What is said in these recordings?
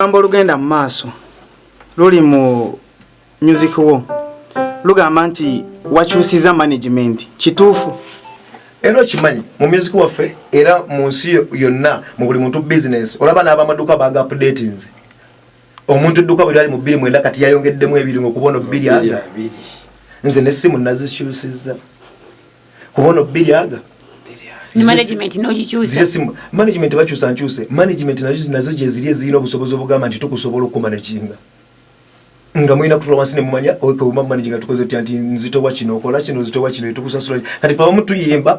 Ambo lugenda mu maaso luli mu music wo lugamba nti wakyusiza management kituufu ero kimanyi mu music waffe era mu nsi yonna mu buli muntu business olaba n'abamaduka baga updating omuntu edduka bwe ali mu 2 kati yayongeddemu ebiri ng'okubona 2 aga nze n'essimu nazikyusizza kubona 2 aga management no jichusa management bachusa nchuse management nazo je ziliye zino busobozo bugamba nti tukusobola okumanajinga nga mwina kutola wasine mumanya oyiko managing tukoze nti nzito wa kino okola kino nzito wa kino tukusasula kati fa omuntu yimba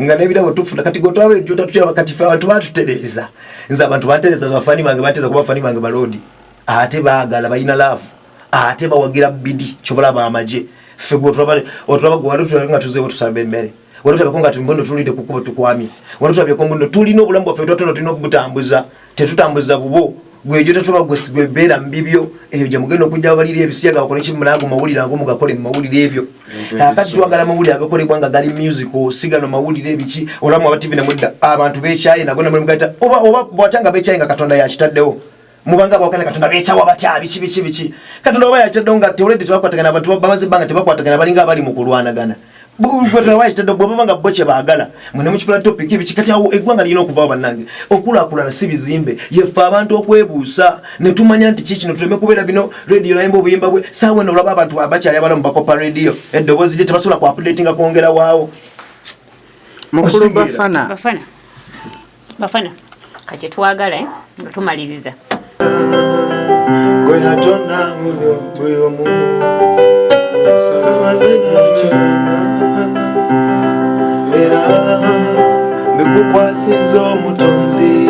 nga nebira tufuna kati gotwawe jota tutya kati fa abantu batutereza nza abantu batereza bafani bange bateza kuba fani bange balodi ate baagala bayina love ate bawagira bidi chobola ba amaje fe gotwa gwa nga tuzewo tusambe mbere watu abakonga tumbondo tulide kukuba tukwami watu abakonga tulino obulambo baffe tono tulino kubutambuza tetutambuza bubo gwejote tuba gwebera mbibyo eyo je mugendo kujja abaliri ebisiyaga bakole kimulango mawulira ngo mugakole mawulire ebyo akati twagala mawulire agakole kwanga gali musical sigano mawulire ebichi olamu aba TV na mudda abantu bechaye nagona muri mugata oba bwatanga bechaye nga katonda yakitaddewo mubanga bakale katonda bechawa batya bichi katonda oba yakitaddewo nga teolede twakwatagana abantu bamaze banga tebakwatagana balinga abali mu kulwanagana bugwetwa wachitadde bwabanga boche baagala mwene mukipula topic ibi kikati awo egwanga lino okuva banange okula si bizimbe yefa abantu okwebuusa ne tumanya nti kiki tuleme kubera bino radio naimbo buyimba bwe sawe no olaba abantu abakyali abala mbakopa radio eddobozi lye tebasobola ku updating akwongera waawo mukulu Bafana kati twagala ngo tumaliriza goya tona muno buli omu Mekukwasizo mutonzi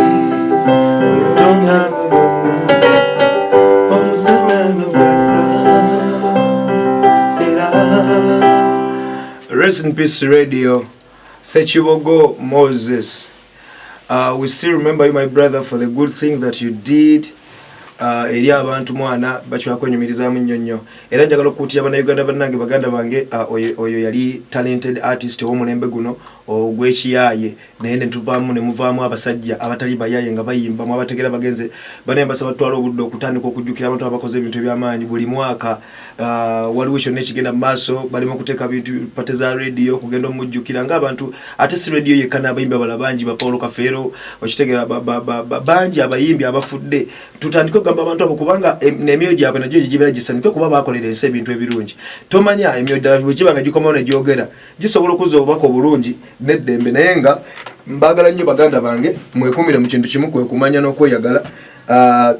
Tona Omusana nubasa Rest in peace radio Sechibogo Moses. We still remember you, my brother, for the good things that you did. Eri abantu mwana bachwa kwenyumiriza munyonyo era njagala okutya bana Uganda banange baganda bange oyo yali talented artist wo mulembe guno ogwekiyaye nende tuvamu ne muvamu abasajja abatali bayaye nga bayimba mu abategera bagenze banemba sabatwala obudde okutandika okujjukira abantu abakoze ebintu by'amaanyi buli mwaka waliwo kyonna ekigenda mu maaso balimo okuteeka bintu pateza radio kugenda omujjukira ng'abantu ate si radio yekka n'abayimbi abala bangi ba Paulo Kafeero okitegera bangi abayimbi abafudde tutandika okugamba abantu abo kubanga n'emyoyo gyabwe nagyo gibeera gisanyuke kuba baakolera ensi ebintu ebirungi tomanya emyoyo ddala bwe kiba nga gikomawo ne gyogera gisobola okuzza obubaka obulungi n'eddembe naye nga mbagala nnyo baganda bange mwekumire mu kintu kimu kwe kumanya n'okweyagala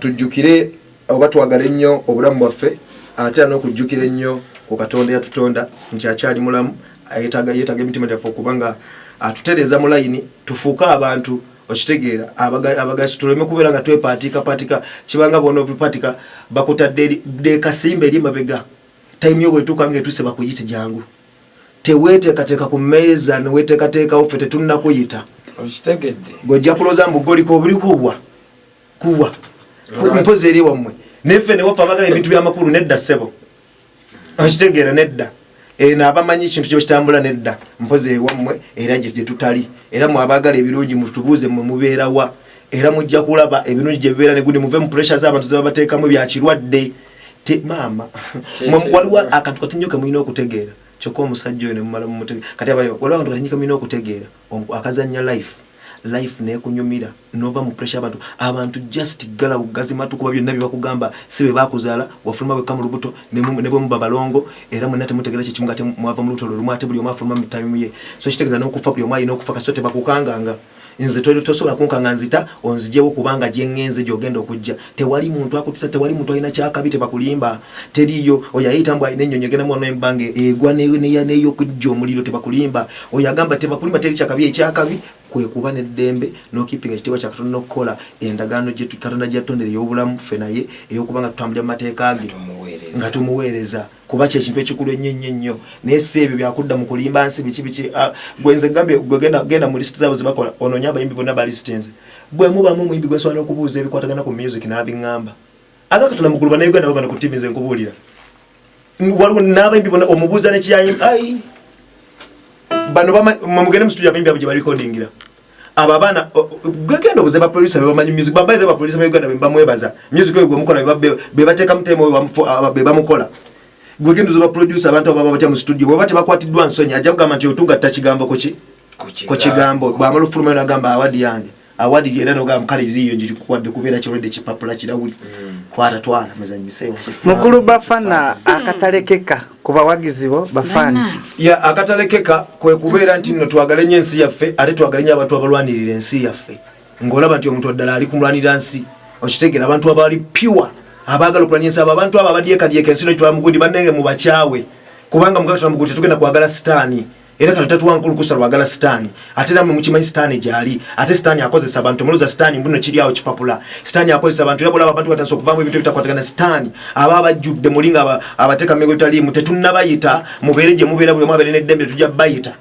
tujjukire oba twagala ennyo obulamu bwaffe ate n'okujjukira ennyo ku Katonda yatutonda nti akyali mulamu yeetaga emitima gyaffe okubanga atutereeza mu layini tufuuka abantu okitegeera abagasi tuleme kubeera nga twepatika kibanga bona obipatika bakutadde de kasimbe eri mabega time yo bwetuuka ng'etuse bakuyite jangu teweteekateeka ku mmeeza neweteekateekawo ffe tetunnakuyita okitegedde gwojja kuloza mbu goliko obuliko kuwa mpozi eri wammwe neffe newaffe abagala ebintu by'amakulu nedda ssebo okitegeera nedda n'abamanyi ekintu kye kitambula nedda mpozi ewammwe era gye tutali era mu abagala ebirungi mutubuuze mmwe mubeerawa era mujja kulaba ebirungi gye bibeera ne gundi muve mu pressure z'abantu ze babateekamu byakirwadde maama waliwo akantu katinyoke mulina okutegeera kyokka omusajja oyo ne mumala mumutegeera kati abayo waliwo akantu katinyoke mulina okutegeera akazannya life nekunyumira nova mu pressure abantu just gala ugazimatu kuba byonna bibakugamba sibe bakuzaala wafuluma bwe kamu lubuto ne bwe mubabalongo era mwenate mutegera kye kimu kati mwava mu luto lumu ate buli omu afuluma mu time ye so kitegeza n'okufa buli omu ayina okufa kasote bakukanganga nze tosobola kunkanga nzita onzijewo kubanga gye ngenze gyogenda okujja tewali muntu akutisa tewali muntu alina kyakabi tebakulimba teriyo oyo ayita mbu alina ennyonyi egenda mu embange egwa neyo okujja omuliro tebakulimba oyo agamba tebakulimba teri kyakabi ekyakabi kwe kuba n'eddembe n'okipinga ekitiibwa kya Katonda n'okukola endagaano gye Katonda gy'atondera ey'obulamu ffe naye ey'okubanga tutambulira mu mateeka ge nga tumuweereza kuba kyekintu ekikulu ennyo naye si ebyo byakudda mu kulimba nsi biki gwenze gambye genda mu lisiti zaabwe zebakola onoonya abayimbi bonna ba lisitenze bwe mubamu omuyimbi gwe nsobola okubuuza ebikwatagana ku music n'abiŋŋamba aga Katonda mugulu bana Uganda babana ku ttivi nze nkubuulira waliwo n'abayimbi bonna omubuuza nekiyayimba bano mugende mu studio abayimbi abo gye barecordingira ababana gwekendo buzeba producer bebamanyi music bambaye ba producer beganda bamwebaza music yo mukola bebateka mutemo bebamukola gwekendo zoba producer abantu ababa batya mu studio bobate bakwatiddwa nsonyi ajja kugamba nti otuga takigambo ko kigambo bamalu fuluma na gamba awadi yange awadi yera no gamba kale ziyo njiri kwadde kubeera kirode kipapula kirawuli kwata twala mazanyi sewa mukulu Bafana akatalekeka kuba wagizibo Bafana ya akatalekeka kwe kubeera nti nno twagale nyensi yaffe ate twagale abantu abalwanirira ensi yaffe ngolaba nti omuntu addala ali kumulwanira nsi okitegera abantu abali pure abagala okulwanya ensi abantu aba badyeka ensino twamugundi banenge mu bakyawe kubanga mugala twamugundi tugenda kwagala sitaani era kale tatuwankulu kusala wagala sitaani ate namwe mukimanyi sitaani gyali ate sitaani akozesa abantu muluza sitaani mbuno kiri awo kipapula sitaani akozesa abantu era bolaba abantu batanso okuvamu ebintu ebitakwatagana sitaani aba bajjudde mulinga abateka mmego taliimu tetunnabayita mubeere gye mubeera buli mwabere n'eddembe tujja bayita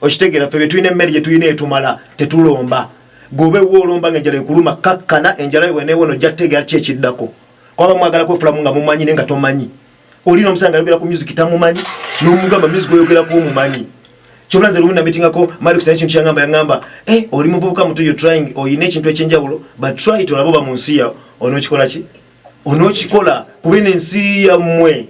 okitegeera ffe betulina emmere gye tulina etumala tetulomba gobe wolomba ng'enjala ekuluma kakkana enjala bweneewo nojja tegeera ki ekiddako kwaba mwagala kwefulamu nga mumanyi naye nga tomanyi olina omusanga ayogera ku music tamumanyi n'omugamba music oyogera ku omumanyi Chobulanze lumuna meetingako mali kusanyishi nchangamba yangamba oli muvubuka mutu you trying oyine ekintu ekyenjawulo but try to laboba mu nsi ya onokikola ki onokikola kubene ensi yammwe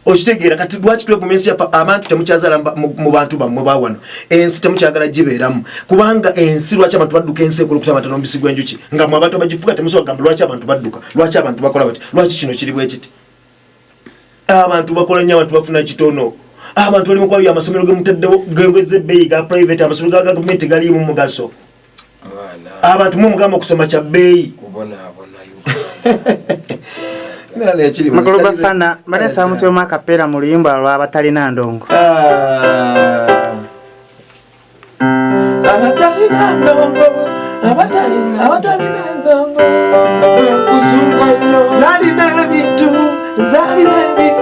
okitegeera kati lwaki twe ku mensi ya abantu temukyazala mu bantu bammwe bawano ensi temukyagala gibeeramu kubanga ensi lwaki abantu badduka ensi ekulukuta amata mbisi gwenjuki nga mu abantu bagifuga temusobola gamba lwaki abantu badduka lwaki abantu bakola bati lwaki kino kiri bwe kiti abantu bakola nnyo abantu bafuna kitono abantu bali mukwayo amasomero gemuteddewo gengeze beyi ga private amasomero ga government gali mu mugaso abantu mu mugamba okusoma kya beyi Mukulu Bafana Vanessa mutwe makapera mu luyimba lwa abatalina ndongo abatalina ndongo kuzunga nyo nali nabitu nzali nabitu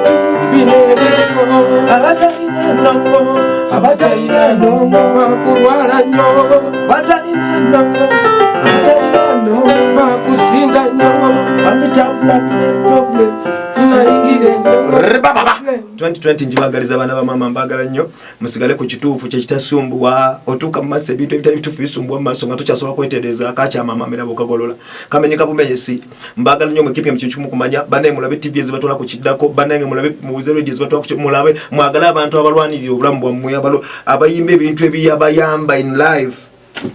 abatalina ndongo kulwala nyo batalina ndongo bakusinda nyo bamitambula problem naingire baba 2020 njibagaliza bana ba mama mbagala nnyo musigale ku kituufu kye kitasumbuwa otuka mu masse bintu ebitali bitufu bisumbuwa mu maso nga tukyasobola kwetereza akacha mama mera bokagolola kamenyeka bumenye si mbagala nnyo mwekipi mu kintu kumanya bane mulabe TV ezibatola ku kiddako banange mulabe mu zero radio ezibatola ku mulabe mwagala abantu abalwanirira obulamu bwammwe abayimbe ebintu ebiyabayamba in life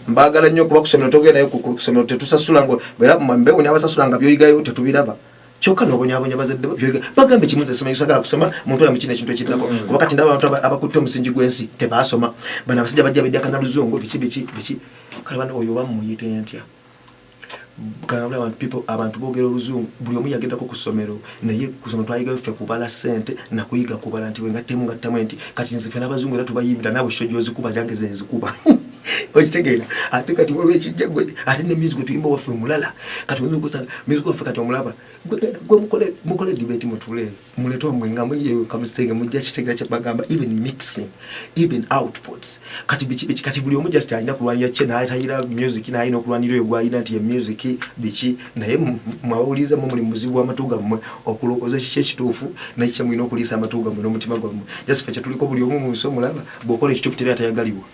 mbagala nnyo kuba kusomero togenda kusomero tetusasula ngo bera mambe oni abasasula nga byoyigayo tetubiraba choka nobonyabonya bazadde byoyiga bagambe kimuze soma yusagala kusoma muntu ala mukine kintu ekidako kuba kati ndaba abantu abakutte omusingi gwensi tebasoma bana basajja bajja bedaka na luzungu biki kale bana oyo bamuyite ntya Kagabula abantu bogera oluzungu buli omu yagendako ku ssomero naye kusoma twayiga ffe kubala sente na kuyiga kubala nti wenga temu ngattamu nti kati nze ffe n'abazungu era tubayimbira naabo shojoozi kuba jangeze enzikuba okitegeera ate kati waliwo ekijjagwe ate ne music tuyimba waffe mulala kati oyinza okusanga music waffe kati omulaba gwe mukole debate mutule mulete omwe nga muliyeyo kamusitenge mujja kitegeera kyebagamba even mixing even outputs kati biki kati buli omu just alina kulwanira kye n'atayira music n'alina okulwanira oyo gwalina nti ye music biki naye mwawuliza mu muli muzibu w'amatu gammwe okulokoza kiki ekituufu nakikye mulina okuliisa amatu gammwe n'omutima gwammwe just ffe kyetuliko buli omu mu nsi omulaba bw'okola ekituufu teri atayagalibwa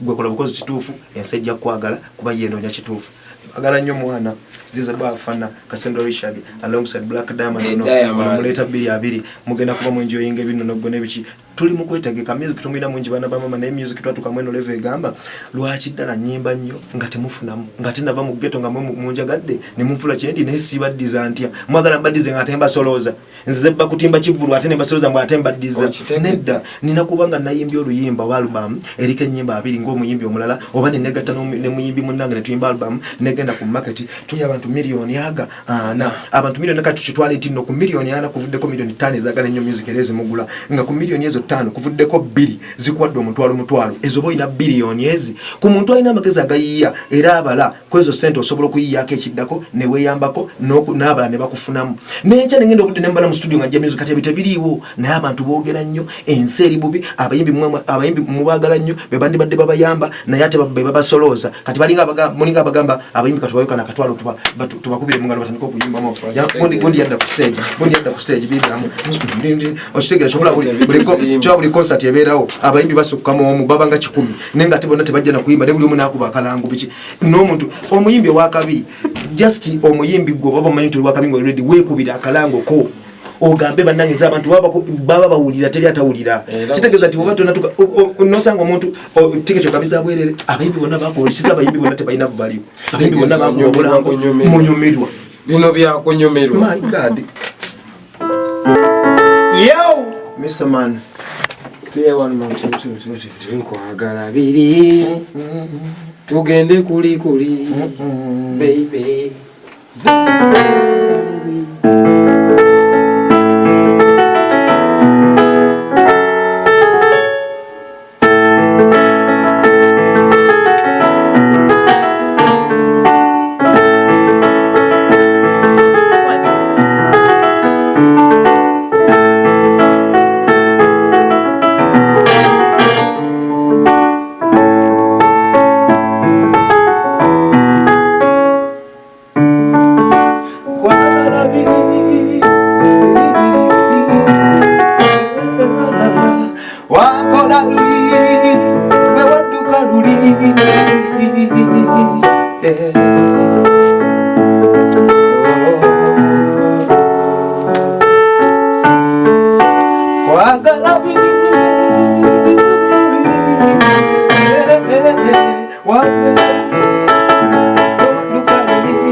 gwe kola bukozi kituufu ensi ejja kwagala kuba yenoonya kituufu agala nnyo mwana Ziza Bafana Kasendo Richard alongside Black Diamond muleta 2 mugenda kuba mwenjoyinga ebinno gone biki tuli mu kwetegeka music tumina mungi bana ba mama na music twatuka mweno level egamba lwaki ddala nyimba nnyo nga temufunamu nga tenava mu ghetto nga munjagadde ne munfula kyendi ne siba dizantia mwagala mbadize nga temba soloza nze bba kutimba kivulu ate ne basoloza mwa temba diza nedda nina kubanga nayimbye oluyimba album erike nyimba 2 ng'omuyimbi omulala oba ne negata ne muyimbi munnange ne tuyimba album negenda ku market tuli abantu milioni aga na abantu milioni kati tukitwale tinno ku milioni ana kuvuddeko milioni 5 ezagala nnyo music ereze mugula nga ku milioni ezo 5 kuvuddeko 2 zikwadde omutwalo ezo boyina bilioni ezi ku muntu alina amagezi agayiya era abala kwezo sente osobola okuyiyako ekiddako ne weeyambako n'abala ne bakufunamu n'enkya ne ngenda obudde ne mbala mu studio nga music kati ebitebiriiwo naye abantu boogera nnyo ensi eri bubi abayimbi mubaagala nnyo be bandibadde babayamba naye ate be babasolooza kati mulinga abagamba abayimbi katubayokana akatwalo tubakubire mu ngalo batandika okuyimbamu bondi yadda ku stage bibiramu okitegeera kyokola buliko Kyo buli concert ebeerawo abayimbi basukkamu omu babanga 10 nenga tebona tebajja na kuyimba buli omu nakuba akalango biki n'omuntu omuyimbi wakabi just omuyimbi gwo baba manyi tuli wakabi ngo ready wekubira akalango ko ogambe banangiza abantu baba bawulira teri atawulira kitegeeza ati obato natuka nosanga omuntu tikecho kabisa bwerere abayimbi bonna bakolisiza abayimbi bonna tebalina value abayimbi bonna bakobola munyomerwa bino bya kunyomerwa my god yo Mr. Man clear one man two nkwagala biri tugende kuli baby